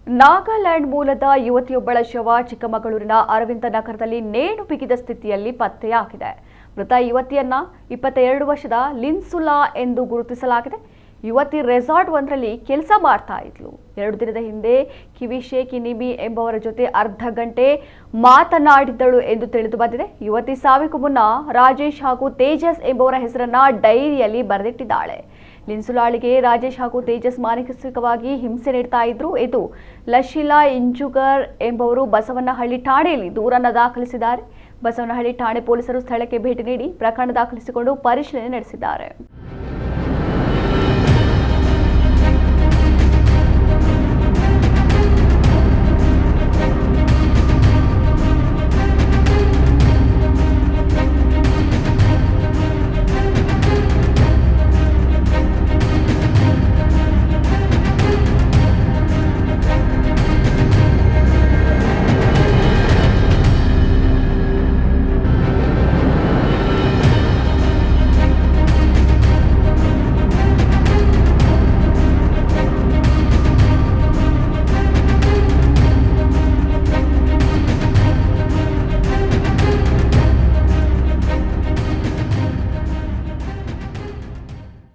ನಾಗಾಲ್ಯಾಂಡ್ ಮೂಲದ ಯುವತಿಯೊಬ್ಬಳ ಶವ ಚಿಕ್ಕಮಗಳೂರಿನ ಅರವಿಂದ ನಗರದಲ್ಲಿ ನೇಣು ಬಿಗಿದ ಸ್ಥಿತಿಯಲ್ಲಿ ಪತ್ತೆಯಾಗಿದೆ. ಮೃತ ಯುವತಿಯನ್ನ 22 ವರ್ಷದ ಲಿನ್ಸುಲಾ ಎಂದು ಗುರುತಿಸಲಾಗಿದೆ. ಯುವತಿ ರೆಸಾರ್ಟ್ ಒಂದರಲ್ಲಿ ಕೆಲಸ ಮಾಡ್ತಾ ಇದ್ಲು. 2 ದಿನದ ಹಿಂದೆ ಕಿವಿಶೇಖ್ ನಿಬಿ ಎಂಬವರ ಜೊತೆ ಅರ್ಧ ಗಂಟೆ ಮಾತನಾಡಿದ್ದಳು ಎಂದು ತಿಳಿದು ಬಂದಿದೆ. ಯುವತಿ ಸಾವಿಗೂ ಮುನ್ನ ರಾಜೇಶ್ ಹಾಗೂ ತೇಜಸ್ ಎಂಬವರ ಹೆಸರನ್ನ ಡೈರಿಯಲ್ಲಿ ಬರೆದಿಟ್ಟಿದ್ದಾಳೆ. ಲಿನ್ಸುಲಾಳಿಗೆ ರಾಜೇಶ್ ಹಾಗೂ ತೇಜಸ್ ಮಾನಸಿಕವಾಗಿ ಹಿಂಸೆ ನೀಡ್ತಾ ಇದ್ರು. ಇದು ಲಶಿಲಾ ಇಂಜುಗರ್ ಎಂಬವರು ಬಸವನಹಳ್ಳಿ ಠಾಣೆಯಲ್ಲಿ ದೂರನ್ನು ದಾಖಲಿಸಿದ್ದಾರೆ. ಬಸವನಹಳ್ಳಿ ಠಾಣೆ ಪೊಲೀಸರು ಸ್ಥಳಕ್ಕೆ ಭೇಟಿ ನೀಡಿ ಪ್ರಕರಣ ದಾಖಲಿಸಿಕೊಂಡು ಪರಿಶೀಲನೆ ನಡೆಸಿದ್ದಾರೆ.